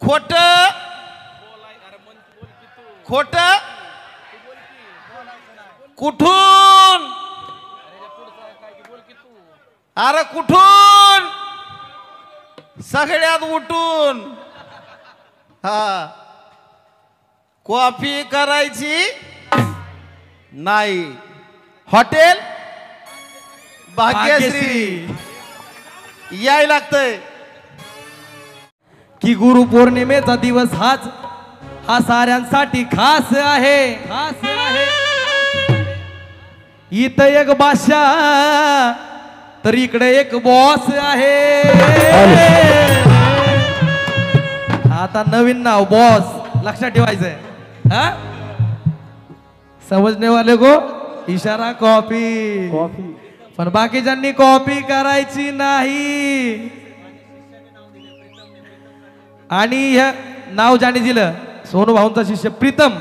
खोट खोट कुठून अरे कुठून सगळ्यात उठून हा कॉफी करायची नाही हॉटेल भाग्यश्री याय लागतंय की गुरु पौर्णिमेचा दिवस हा साऱ्यांसाठी खास आहे खास आहे इथं एक बादशाह तर इकडे एक बॉस आहे आता नवीन नाव बॉस लक्षात ठेवायचंय हा समजने वाले को इशारा कॉपी पण बाकीच्यांनी कॉपी करायची नाही आणि हे नाव ज्याने दिलं सोनू भाऊंचा शिष्य प्रीतम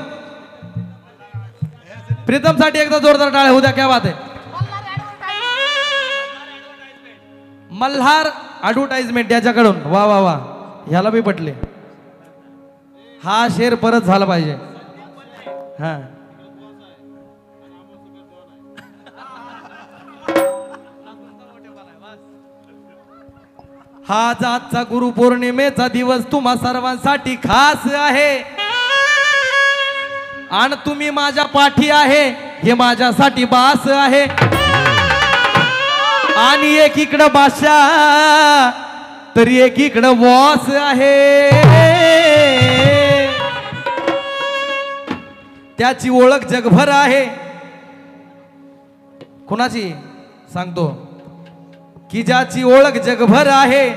प्रीतम साठी एकदा जोरदार टाळ्या होऊ द्या क्या बात आहे मल्हार ऍडव्हर्टाइजमेंट याच्याकडून वा वा वा ह्याला बी पटले हा शेर परत झाला पाहिजे हा हा आजचा गुरु पौर्णिमेचा दिवस तुम्हा सर्वांसाठी खास आहे आणि तुम्ही माझ्या पाठी आहे हे माझ्यासाठी बास आहे आणि एकीकडं बादशाह तरी एकीकडं बॉस आहे त्याची ओळख जगभर आहे कोणाची सांगतो की ज्याची ओळख जगभर आहे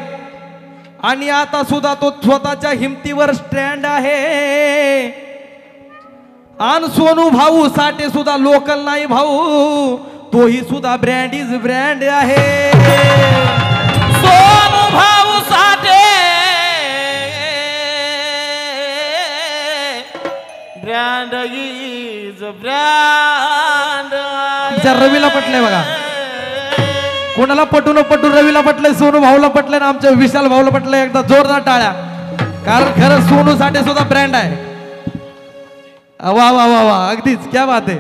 आणि आता सुद्धा तो स्वतःच्या हिमतीवर स्टँड आहे आणि सोनू भाऊ साठे सुद्धा लोकल नाही भाऊ तोही सुद्धा ब्रँड इज ब्रँड आहे Sonu Bhau Sathe brand is brand रवीला पटलंय बघा कोणाला पटून पटून रवीला पटलंय सोनू भाऊला पटलंय ना आमच्या विशाल भाऊला पटलंय एकदा जोरदार टाळ्या कारण खरं सोनू साठे सुद्धा ब्रँड आहे वा वा वा वा अगदीच क्या बात आहे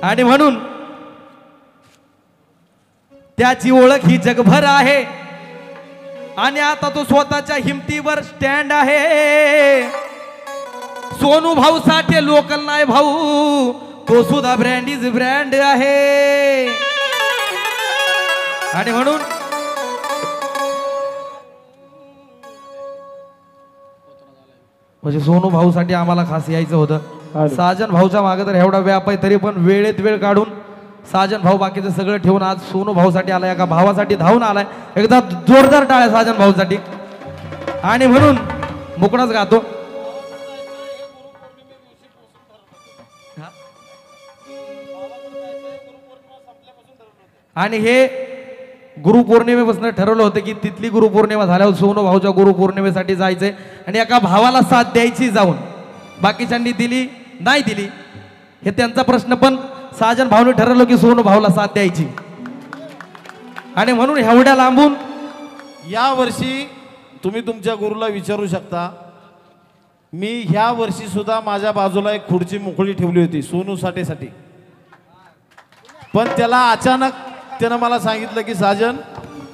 आणि म्हणून त्याची ओळख ही जगभर आहे आणि आता तो स्वतःच्या हिमतीवर स्टँड आहे सोनू भाऊ साठे लोकल नाही भाऊ तो सुद्धा ब्रँड इज ब्रँड आहे आणि म्हणून म्हणजे सोनू भाऊ साठी आम्हाला खास यायचं होतं साजन भाऊच्या मागे तर एवढा व्याप आहे तरी पण वेळेत वेळ काढून साजन भाऊ बाकीचं सगळं ठेवून आज सोनू भाऊ साठी आलाय एका भावासाठी धावून आलाय एकदा जोरदार टाळ्या साजन भाऊ साठी आणि म्हणून मुकणाच गातो आणि हे गुरुपौर्णिमेपासून ठरवलं होतं की तिथली गुरुपौर्णिमा झाल्यावर सोनू भाऊच्या गुरुपौर्णिमेसाठी जायचंय आणि एका भावाला साथ द्यायची जाऊन बाकीच्यांनी दिली नाही दिली हे त्यांचा प्रश्न पण साजन भाऊने ठरवलं की सोनू भाऊला साथ द्यायची आणि म्हणून एवढ्या लांबून या वर्षी तुम्ही तुमच्या गुरुला विचारू शकता मी ह्या वर्षी सुद्धा माझ्या बाजूला एक खुर्ची मोकळी ठेवली होती सोनू साठेसाठी पण त्याला अचानक त्यानं मला सांगितलं की साजन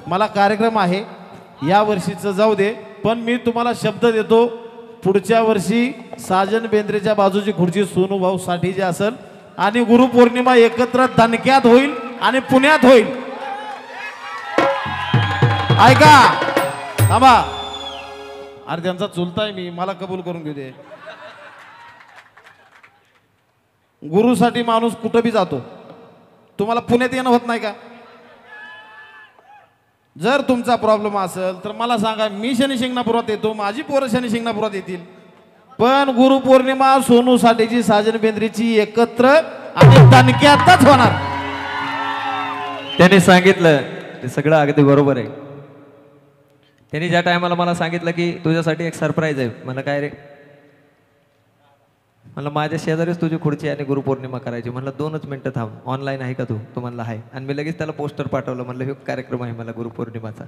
मला कार्यक्रम आहे या वर्षीचं जाऊ दे पण मी तुम्हाला शब्द देतो पुढच्या वर्षी साजन बेंद्रेच्या बाजूची खुर्ची सोनू भाऊ साठीची असेल आणि गुरुपौर्णिमा एकत्र दणक्यात होईल आणि पुण्यात होईल ऐका थांबा अरे त्यांचा चुलता आहे मी मला कबूल करून घेऊ दे गुरुसाठी माणूस कुठं बी जातो तुम्हाला पुण्यात येणं होत नाही का जर तुमचा प्रॉब्लेम असेल तर मला सांगा मी शनी शिंगणापुरात येतो माझी पोरं शनी शिंगणापुरात येतील पण गुरुपौर्णिमा सोनू साठेची साजन बेंद्रेची एकत्र आणि दणक्यातच होणार त्याने सांगितलं ते सगळं अगदी बरोबर आहे त्यांनी ज्या टायमाला मला सांगितलं की तुझ्यासाठी एक सरप्राईज आहे मला काय रे मला माझ्या शेजारीच तुझी खुर्ची आणि गुरुपौर्णिमा करायची म्हणलं 2च मिनिटं थांब ऑनलाईन आहे का तू म्हणला आहे आणि मी लगेच त्याला पोस्टर पाठवलं म्हणलं हे कार्यक्रम आहे मला गुरुपौर्णिमाचा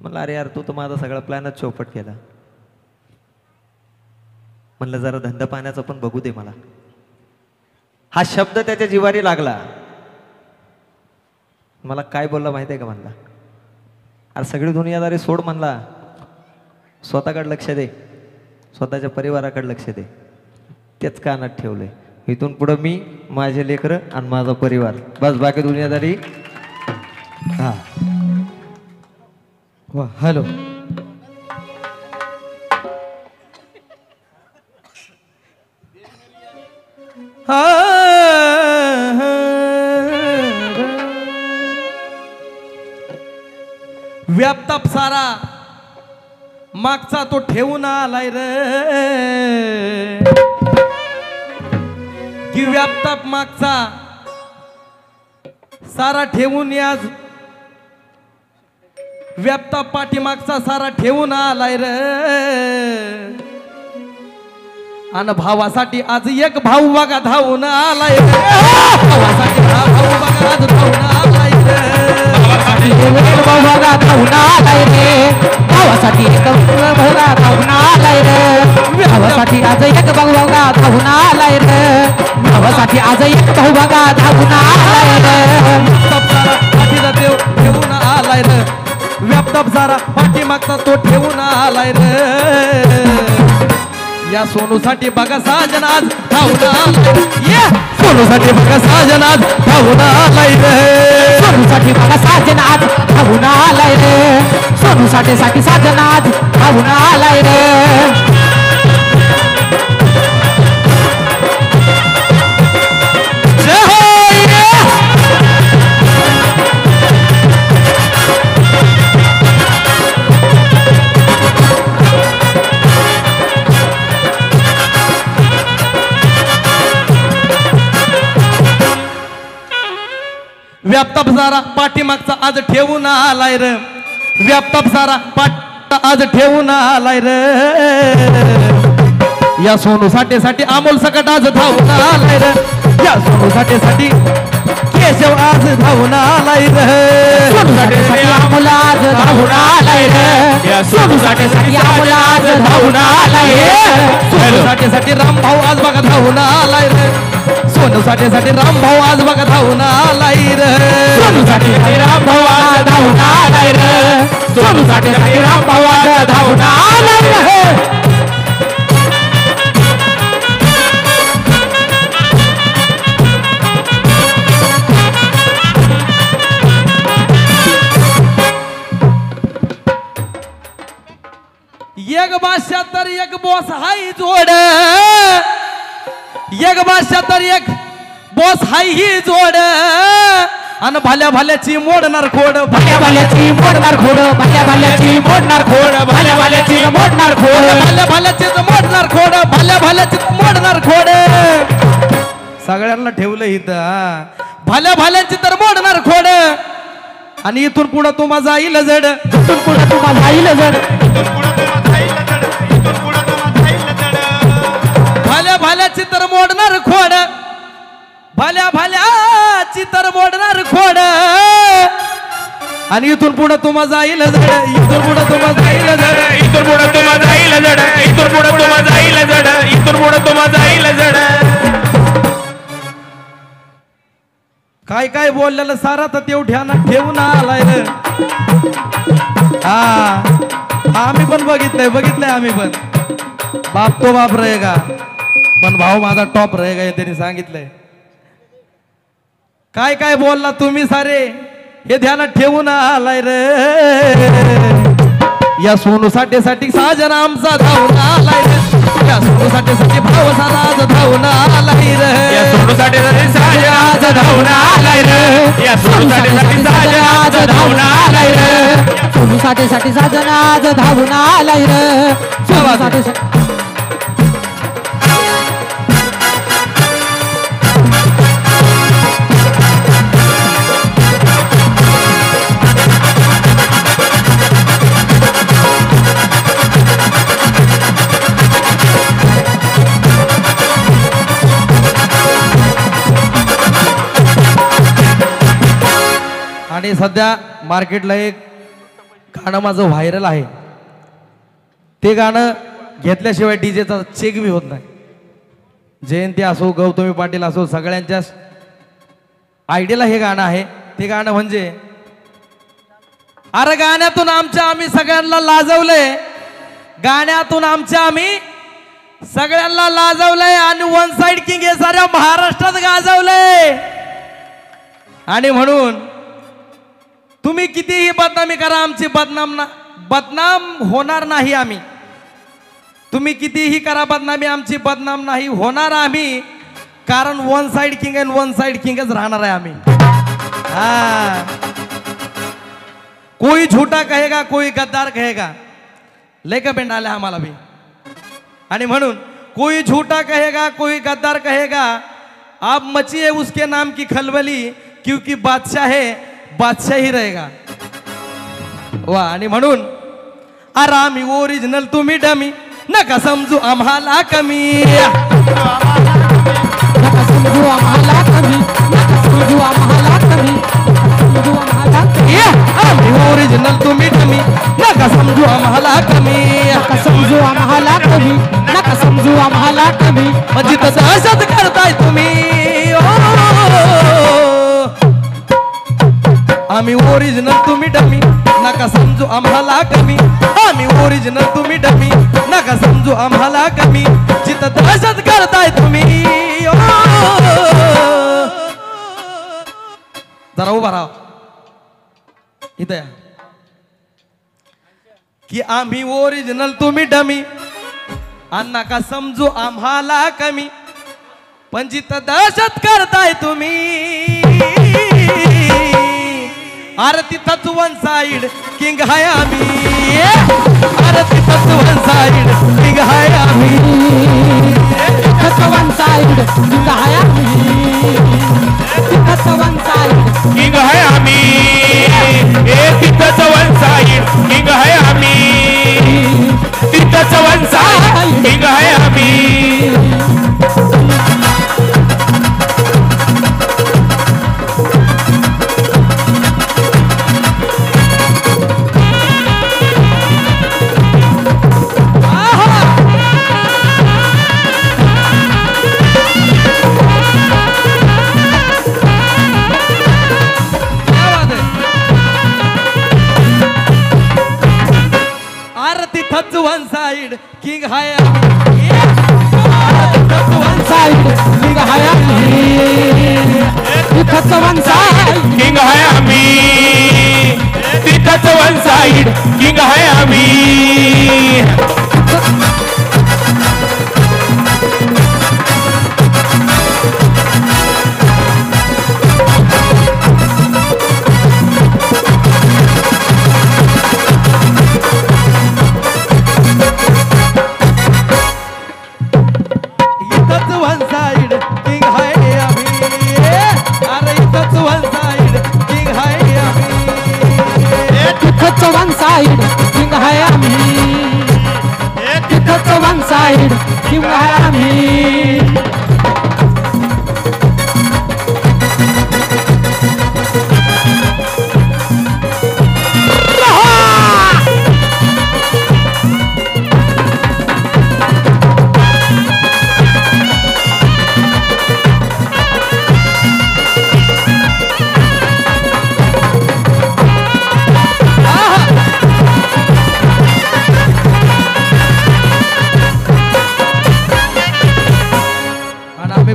म्हणलं अरे यार तू तर माझा सगळा प्लॅनच चौपट केला. म्हणलं जरा धंदा पाण्याचा पण बघू दे मला. हा शब्द त्याच्या जिवारी लागला. मला काय बोलला माहिती आहे का म्हणला, अरे सगळी दुनियादारी सोड म्हणला, स्वतःकडे लक्ष दे, स्वतःच्या परिवाराकडे लक्ष दे. तेच कानात ठेवलंय. इथून पुढं मी, माझे लेकरं आणि माझा परिवार, बस बाकी दुनियादारी. हा वा हॅलो. व्यापताप सारा मागचा तो ठेवून आलाय रे, की व्यापताप मागचा सारा ठेवून आज व्यापताप पाठीमागचा सारा ठेवून आलाय रे. आणि भावासाठी आज एक भाऊ बघा धावून आलाय रे. भावासाठी हा भाऊ बघा आज धावून आलाय रे. भावासाठी एक भाऊ बघा धावून आलाय रे. भावासाठी एक भाऊ बघा धावून आलाय रे. भावासाठी आज एक भाऊ बघा धावून आलाय रे. भावासाठी आज एक भाऊ बघा धावून आलाय रे. पाठीचा देव ठेवून आलाय रे. व्यापताप सारा पाठीमागचा तो ठेवून आलाय रे. या सोनूसाठी बघा साजन आज धावून आलाय. या सोनूसाठी बघा साजन आज धावून आलाय रे. सोनूसाठी बघा साजन आज धावून आलाय रे. सोनूसाठी साजन आज धावून आलाय रे. व्यापताप सारा पाठीमागचा आज ठेवून आलाय रे. व्यापताप सारा पाठ आज ठेवून आलाय रे. या सोनूसाठी अमोल सकट आज धावून आलाय रे. या सोनूसाठी केशव आज धावून आलाय रे. सोनूसाठी अमोल आज धावून आलाय रे. या सोनूसाठी अमोल आज धावून आलाय रे. सोनूसाठी रामभाऊ आज बघा धावून आलाय रे. सोनूसाठी रामभाऊ आज बघा धावून आलाय रे. सोनूसाठी रामभाऊ आज धावून आलाय रे. सोनूसाठी रामभाऊ आज धावून आलाय रे. एक बादशाह तर एक बॉस हाय जोड. एक बादशाह तर एक बॉस हाय ही जोड. अन भल्या भल्याची मोडणार खोड. भल्या भल्याची मोडणार खोड. भल्या भल्याची मोडणार खोड. भल्या भल्याची मोडणार खोड. भल्या भल्याची मोडणार खोड. भल्या भल्याची मोडणार खोड. सगळ्यांना ठेवलं इथं. भल्या भल्याची तर मोडणार खोड. आणि इथून पुढे तुम्हा जाईल जड. इथून पुढे तुम्हा जाईल जड. भल्या भल्याची तर मोडणार खोड. भल्या भल्याची तर मोडणार खोड. आणि इथून पुढे तुम्हा जाईल जड. इथून पुढे तुम्हा जाईल जड. इथून पुढे तुम्हा जाईल जड. इथून पुढे तुम्हा जाईल जड. इथून पुढे तुम्हा जाईल जड. काय काय बोललेलं सारा तर तेव ध्यानात ठेवून आलाय रे. हा आम्ही पण बघितलंय आम्ही पण. बाप तो बाप रहेगा पण भाऊ माझा टॉप रहेगा हे त्यांनी सांगितलंय. काय काय बोलला तुम्ही सारे हे ध्यानात ठेवून आलाय रे. या सोनूसाठी साजन आमचा धावून आलाय रे. या सोनूसाठी भाव सारा आज धावून आलाय रे. या सोनूसाठी साजन आज धावून आलाय रे. या सोनूसाठी साजन आज धावून आलाय रे. सोनूसाठी साजन आज धावून आलाय रे. सोनूसाठी आणि सध्या मार्केटला एक गाणं माझं व्हायरल आहे. ते गाणं घेतल्याशिवाय डीजेचा चेक बी होत नाही. जयंती असो, गौतमी पाटील असो, सगळ्यांच्या आयडियाला हे गाणं आहे. ते गाणं म्हणजे, अरे गाण्यातून आम्ही सगळ्यांना लाजवलंय, गाण्यातून आम्ही सगळ्यांना लाजवलंय आणि वन साइड किंग हे साऱ्या महाराष्ट्रात गाजवलंय. आणि म्हणून तुम्ही कितीही बदनामी करा, आमची बदनाम होणार नाही आम्ही. तुम्ही कितीही करा बदनामी, आमची बदनाम नाही होणार आम्ही. कारण वन साइड किंग आणि वन साइड किंगच राहणार आहे आम्ही. हा, कोई झूठा कहेगा, कोई गद्दार कहेगा. लय कमेंट आले आम्हाला भी. आणि म्हणून कोई झूठा कहेगा, कोई गद्दार कहेगा, आप मचिए उसके नाम की खलबली, क्योंकि बादशाह है, बादशाह ही रहेगा. वा. आणि म्हणून अरे आम्ही ओरिजिनल, तुम्ही डमी, नका समजू आम्हाला कमी. नका समजू आम्हाला कमी, नका समजू आम्हाला कमी, समजू आम्हाला कमी. आम्ही ओरिजिनल, तुम्ही डमी, नका समजू आम्हाला कमी. नका समजू आम्हाला कमी, नका समजू आम्हाला कमी. म्हणजे तसं असंच करताय तुम्ही. आम्ही ओरिजिनल, तुम्ही डमी, नका समजू आम्हाला कमी. आम्ही ओरिजिनल, तुम्ही डमी, नका समजू आम्हाला कमी. जिथं दहशत करताय तुम्ही. जरा उभा राहा इथं या. की आम्ही ओरिजिनल, तुम्ही डमी, आणि नका समजू आम्हाला कमी. पण जिथं दहशत करताय तुम्ही, अरे तिथंच वन साइड किंग हाय आम्ही. अरे तिथंच वन साइड किंग हाय आम्ही. तिथंच वन साइड किंग हाय आम्ही. तिथंच वन साइड किंग है आम्ही. तिथंच वन साइड किंग है आम्ही. तिथंच वन साइड किंग है आम्ही. तिथंच वन साइड किंग हाय आम्ही. तिथंच वन साइड किंग हाय आम्ही. तिथंच वन साइड किंग है आम्ही. तिथंच वन साइड किंग है आम्ही. वन साइड किंग हाय आम्ही. तिथंच वन साइड किंग हाय आम्ही.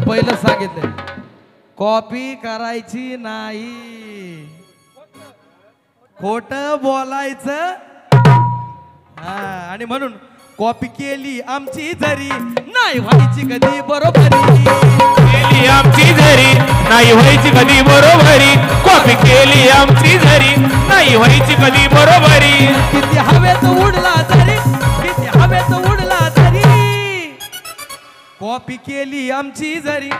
पहिलं सांगितलं, कॉपी करायची नाही, खोट बोलायचं. आणि म्हणून कॉपी केली आमची जरी, नाही व्हायची कधी बरोबरी. केली आमची जरी, नाही व्हायची कधी बरोबरी. कॉपी केली आमची जरी, नाही व्हायची कधी बरोबरी. किती हवेत उडला जरी, किती हवेत उडला जरी, कॉपी केली आमची जरी,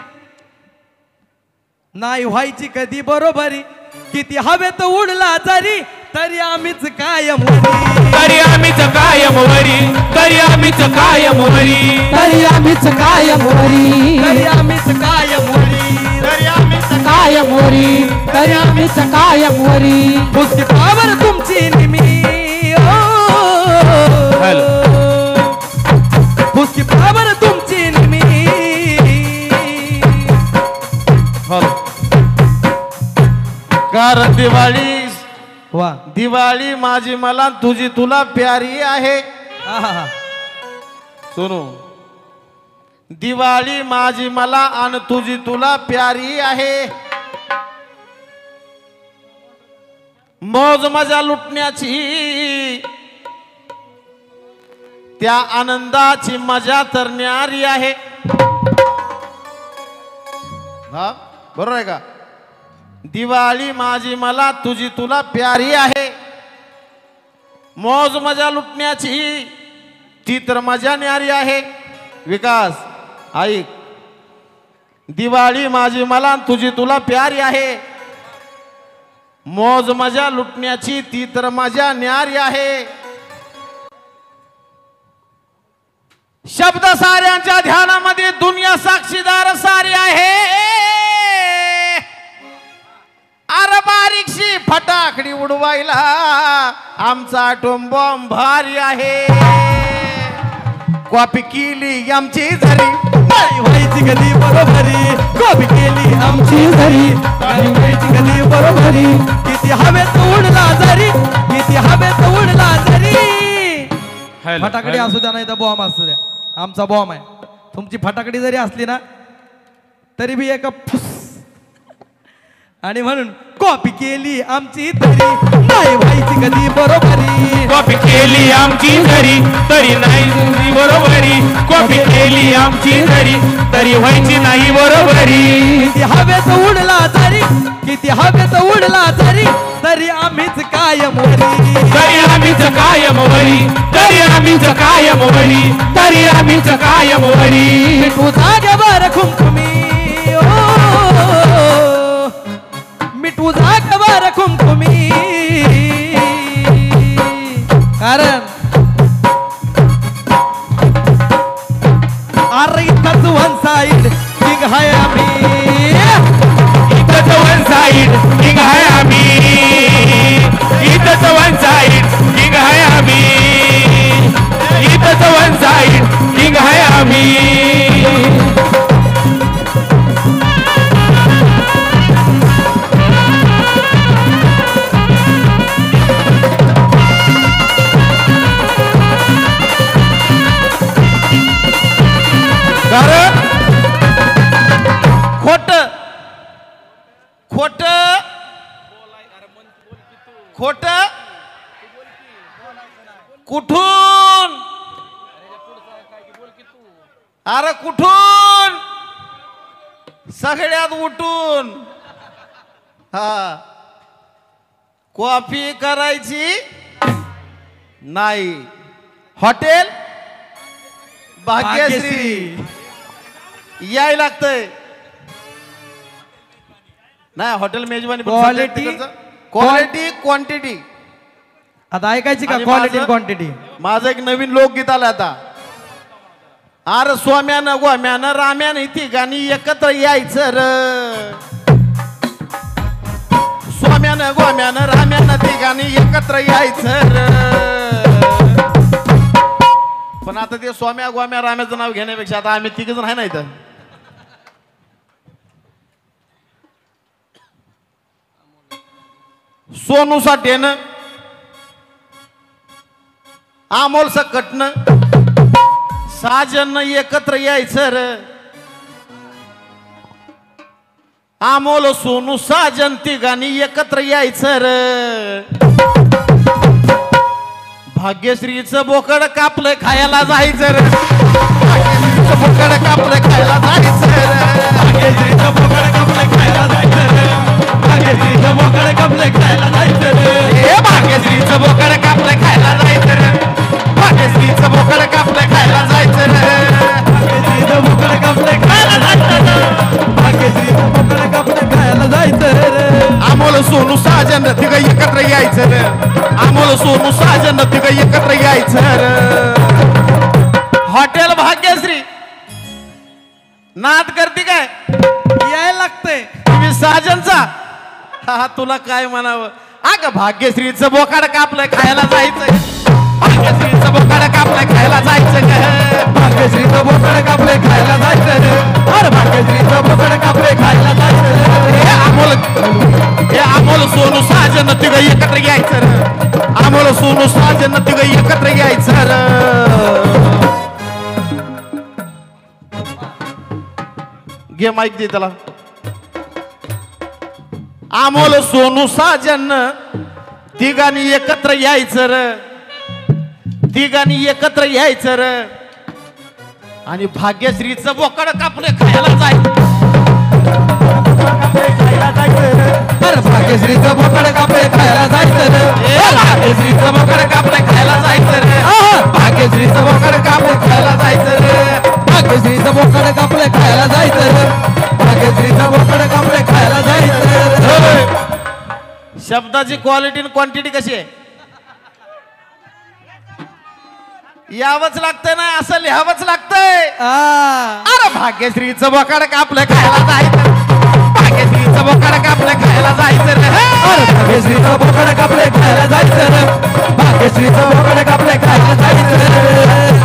नाही व्हायची कधी बरोबरी. किती हवेत उडला जरी, तरी आम्हीच कायम वरी. तरी आम्हीच कायम वरी. तरी आम्हीच कायम वरी. तरी आम्हीच कायम वरी. तरी आम्हीच कायम वरी. तरी आम्हीच कायम वरी. तरी आम्हीच कायम वरी. पुस्तकावर तुमची निमी. अरे दिवाळी वा दिवाळी माझी मला तुझी तुला प्यारी आहे. आहा. सोनू दिवाळी माझी मला आणि तुझी तुला प्यारी आहे. मौज मजा लुटण्याची त्या आनंदाची मजा तर न्यारी आहे. हा बरोबर आहे का? दिवाळी माझी मला तुझी तुला प्यारी आहे. मौज मजा लुटण्याची ती तर मजा न्यारी आहे. विकास ऐक, दिवाळी माझी मला तुझी तुला प्यारी आहे. मौज मजा लुटण्याची ती तर मजा न्यारी आहे. शब्द साऱ्यांच्या ध्यानामध्ये दुनिया साक्षीदार सारी आहे. अरे बारीकशी फटाकडी उडवायला आमचा अटोम बॉम्ब भारी आहे. कॉपी केली आमची झरी नाही व्हायची कधी बरोबरी. कॉपी केली आमची झरी नाही व्हायची कधी बरोबरी. किती हवेत उडला जरी किती हवेत उडला जरी. फटाकडी असू द्या नाही तर बॉम्ब असू द्या, आमचा बॉम्ब आहे. तुमची फटाकडी जरी असली ना तरी बी एका फुस. आणि म्हणून कॉपी केली आमची तरी नाही व्हायची कधी बरोबरी. कॉपी केली आमची तरी तरी नाही बरोबरी. कॉपी केली आमची तरी व्हायची नाही बरोबरी. किती हवेत उडला तरी किती हवेत उडला तरी आम्हीच कायम वरी. तरी आम्हीच कायम वरी. तरी आम्हीच कायम वरी. तरी आम्हीच कायम वरी. तू जागेवर खुमखुमी मिठू जागेवर खुमखुमी. कारण अरे इथंच वन साईड किंग हाय आम्ही. इथंच वन साईड किंग आहे आम्ही. इथंच वन साईड किंग आहे आम्ही. इथंच वन साईड किंग आहे आम्ही. खोट खोट खोट कुठून? अरे कुठून? सगळ्यात उठून. हा कॉफी करायची नाही. हॉटेल भाग्यश्री याय लागतंय. नाही हॉटेल मेजवानी क्वालिटी क्वांटिटी. आता ऐकायची का आणि क्वालिटी माझं- क्वांटिटी. माझं एक नवीन लोकगीत आलं आता. अरे स्वाम्यानं गोम्यानं राम्यानं ती गाणी एकत्र यायचं र. स्वाम्यानं गोम्यानं राम्यानं ती गाणी एकत्र यायचं र. पण आता ते स्वाम्या गोम्या राम्याचं नाव घेण्यापेक्षा आता आम्ही तिघ जण आहे ना इथं. सोनू साठेनं अमोल सकटनं साजन एकत्र यायचं र. अमोल सोनू साजन तिघांनी एकत्र यायचं र. भाग्यश्रीचं बोकड कापलं खायला जायचं रे. भाग्यश्रीचं बोकड कापलं खायला जायचं रे. भाग्यश्रीचं बोकड कापलं खायला जायचं रे. भाग्यश्रीचं बोकड कापलं खायला जायचं रे. हे भाग्यश्रीचं बोकड कापलं खायला जायचं रे. भाग्यश्रीचं बोकड कापलं खायला जायचं रे. भाग्यश्रीचं बोकड कापलं खायला जायचं रे. भाग्यश्रीचं बोकड कापलं खायला जायचं रे. अमोल सोनू साजन तिघ एकत्र यायचं रे. अमोल सोनू साजन तिघ एकत्र यायचं रे. हॉटेल भाग्यश्री नाद करते काय? यायला लागतंय. तुम्ही साजनचा हा तुला काय म्हणावं. अगं भाग्यश्रीचं बोकाड कापलं खायला जायचं. भाग्यश्रीचं बोकाड कापलं खायला जायचं ग. भाग्यश्रीचं बोकड कापलं खायला जायचं रे. अरे भाग्यश्रीचं बोकड कापलं खायला जायचं रे. हे अमोल सोनू साजन तिघ एकत्र घ्यायचं र आम्हाला सोनू साजन तिघ एकत्र घ्यायचं र घे माईक दे त्याला आम्हाला सोनू साजन तिघांनी एकत्र यायचं र तिघांनी एकत्र यायचं र आणि भाग्यश्रीचं बोकड कापले खायला जायचं अरे भाग्यश्रीचं बोकड कापले खायला जायचं रे भाग्यश्रीचं बोकड कापले खायला जायचं रे भाग्यश्रीचं बोकड कापले खायला जायचं रे भाग्यश्रीचं बोकड कापले खायला जायचं रे भाग्यश्रीचं बोकड कापले खायला जायचं रे शब्दाची क्वालिटी आणि क्वांटिटी कशी आहे यावंच लागतंय ना असं लिहावंच लागतंय अरे भाग्यश्रीचं बोकड कापलं खायला जायचं भाग्यश्रीचं बोकड कापलं खायला जायचं रे भाग्यश्रीचं बोकड कापले खायला जायचं रे भाग्यश्रीचं बोकड कापले खायला जायचं रे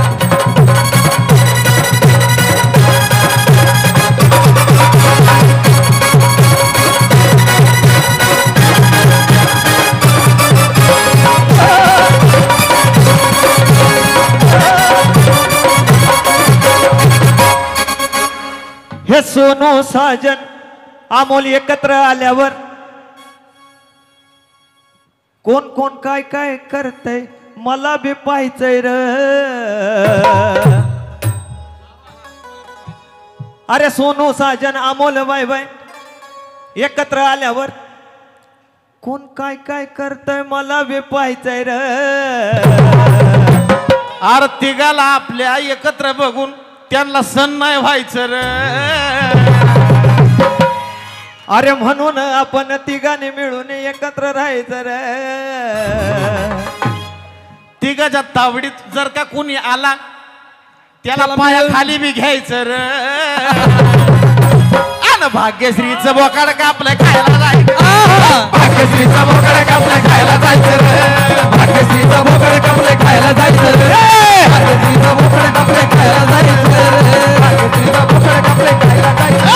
हे सोनू साजन अमोल एकत्र आल्यावर कोण कोण काय काय करतय मला बी पाहायचंय र अरे सोनू साजन अमोल बाय बाय एकत्र आल्यावर कोण काय काय करतय मला बी पाहायचंय र अरे तिघाला आपल्या एकत्र बघून त्यांना सण नाही व्हायचं रे अरे म्हणून आपण तिघांनी मिळून एकत्र राहायचं रे तिघाच्या तावडीत जर का कोणी आला त्याला पाया खाली बी घ्यायचं रे आणि भाग्यश्रीचं बोकाड कापलं खायला जायचं भाग्यश्रीचं बोकड कापले खायला जायचं रे भाग्यश्रीचं बोकड कापले खायला जायचं रे भाग्यश्रीचं बोकड कापले खायला जायचं रे भाग्यश्रीचं बोकड कापले खायला जायचं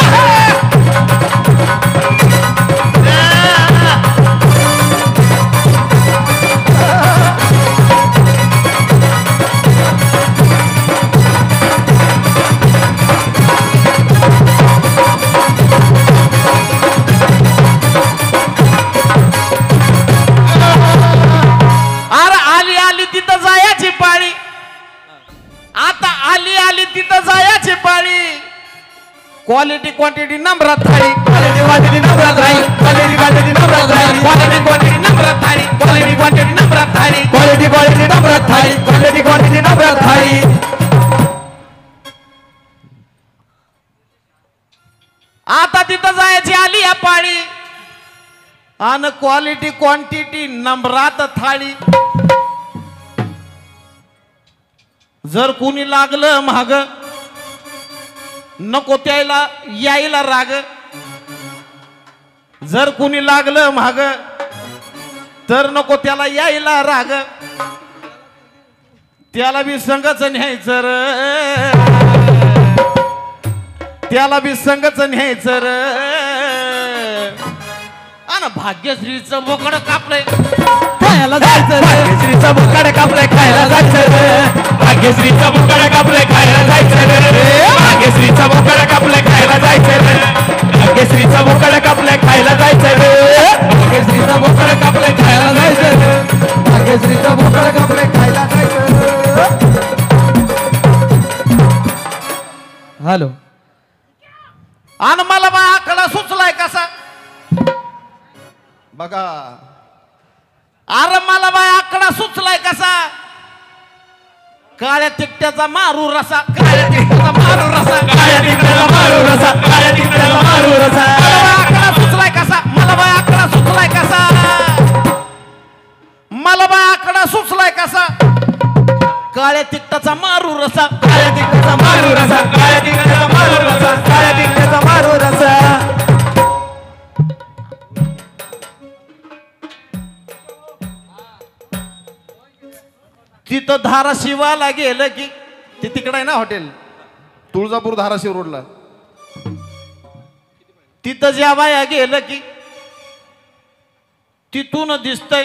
क्वालिटी क्वांटिटी नंबरात थाळी क्वालिटी क्वांटिटी नंबरात राहील क्वालिटी क्वांटिटी नंबरात राहील क्वालिटी क्वांटिटी नंबरात थाळी क्वालिटी क्वांटिटी नंबरात थाळी क्वालिटी क्वालिटी नंबरात थाळी क्वालिटी क्वांटिटी नंबरात थाळी आता तिथं जायची आली या पाळी आणि क्वालिटी क्वांटिटी नंबरात थाळी जर कोणी लागलं महाग नको त्याला यायला राग जर कोणी लागलं महाग तर नको त्याला यायला राग त्याला बी संगच न्यायचं र त्याला बी संगच न्यायचं र आणि भाग्यश्रीचं बोकड कापलंय खायला जायचं रे भाग्यश्रीचं बोकड कापले खायला जायचं रे भाग्यश्रीचं बोकड कापले खायला जायचं रे भाग्यश्रीचं बोकड कापले खायला जायचं रे भाग्यश्रीचं बोकड कापले खायला जायचं रे भाग्यश्रीचं बोकड कापले खायला जायचं रे भाग्यश्रीचं बोकड कापले खायला जायचं हॅलो आणि मला बा आकडा सुचलाय कसा बघा अरे मला बा आकडा सुचलाय कसा काळ्या तिकट्याचा मारू रसा काळ्या तिकट्याचा मारू रसा काळ्या तिकट्याचा मारू रसा काळ्या तिकट्याचा मारू रसा आकडा सुचलाय कसा मला बा आकडा सुचलाय कसा मला बा आकडा सुचलाय कसा काळ्या तिकटाचा मारू रसा काळ्या तिकट्याचा मारू रसा काळ्या तिकट्याचा मारू रसा काळ्या तिकट्याचा मारू रसा तिथं धाराशिवाला गेलं की ते तिकडं आहे ना हॉटेल तुळजापूर धाराशिव रोडला तिथं जेवाया गेलं की तिथून दिसतंय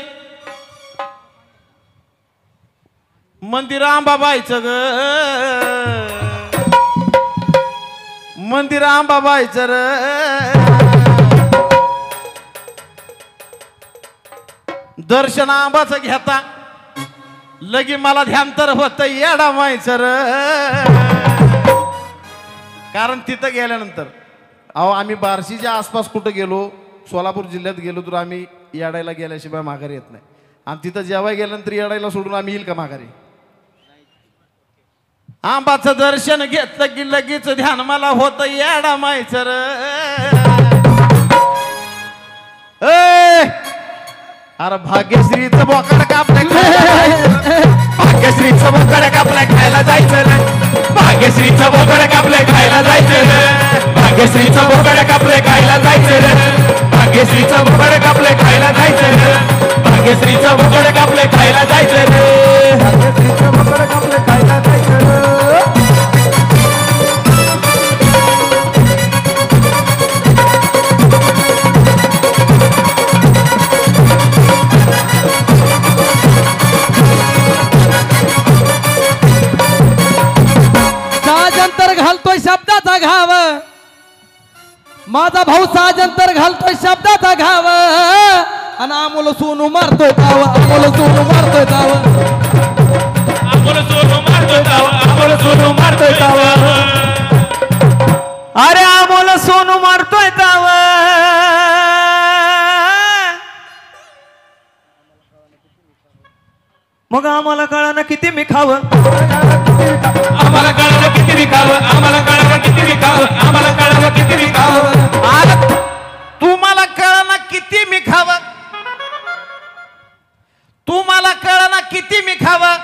मंदिर आंबाबाईचं ग, मंदिर आंबाबाईचं र. दर्शन आंबाचं घेता लगी मला ध्यान तर होत येडा मायचं र. कारण तिथं गेल्यानंतर अहो आम्ही बार्शीच्या आसपास कुठं गेलो, सोलापूर जिल्ह्यात गेलो तर आम्ही येडायला गेल्याशिवाय माघारी येत नाही. आणि तिथं जेव्हा गेल्यानंतर येडायला सोडून आम्ही येईल का माघारी? आंबाचं दर्शन घेतलं की लगेच ध्यान मला होत येडा मायचं र. अरे भाग्यश्रीचं बोकड कापलं, भाग्यश्रीचं बोकड कापलं खायला जायचं रे, भाग्यश्रीचं बोकड कापलं खायला जायचं रे, भाग्यश्रीचं बोकड कापलं खायला जायचं रे, भाग्यश्रीचं बोकड कापलं खायला जायचं रे, भाग्यश्रीचं बोकड कापलं खायला जायचं रे, भाग्यश्रीचं बोकड कापलं खायला जायचं रे. साजंतर घालतोय शब्दाचा घाव, माझा भाऊ साजंतर घालतोय शब्दाचा घाव, आणि अमोल सोनू मारतोय ताव, अमोल सोनू मारतोय ताव, अमोल सोनू मारतोय ताव, अमोल सोनू मारतोय ताव. अरे अमोल सोनू मारतोय ताव, मग आम्हाला कळाना किती मी खावं, आम्हाला कळावं किती विकावं, आम्हाला कळावं किती विकावं, आम्हाला कळावं किती विकावं. तुम्हाला कळना किती मी खावं, तुम्हाला कळना किती मी खावं.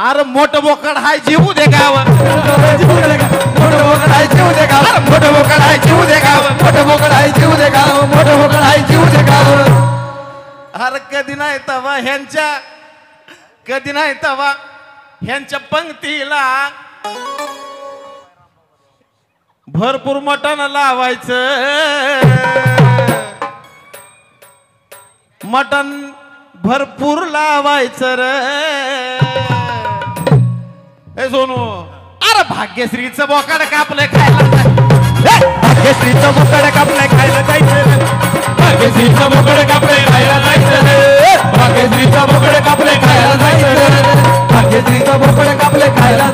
अरे मोठं बोकड हाय जीव दे गावं, मोठं बोकड आहे जीव दे गाव, मोठं बोकड हाय जीव दे गावं, मोठं बोकड आहे जीव दे गाव, मोठं बोकड आहे जीव दे गाव. अरे कधी नाही तवा ह्यांच्या, कधी नाही तवा ह्यांच्या पंक्तीला भरपूर मटण लावायचं, मटण भरपूर लावायचं रे. ए सोनू, अरे भाग्यश्रीचं बोकड कापलं खायला, भाग्यश्रीचं बोकड कापलं खायला जायचं रे, भाग्यश्रीचं बोकड कापलं खायला जायचं रे, भाग्यश्रीचं बोकड कापलं खायला जायचं रे, भाग्यश्रीचं बोकड कापलं खायला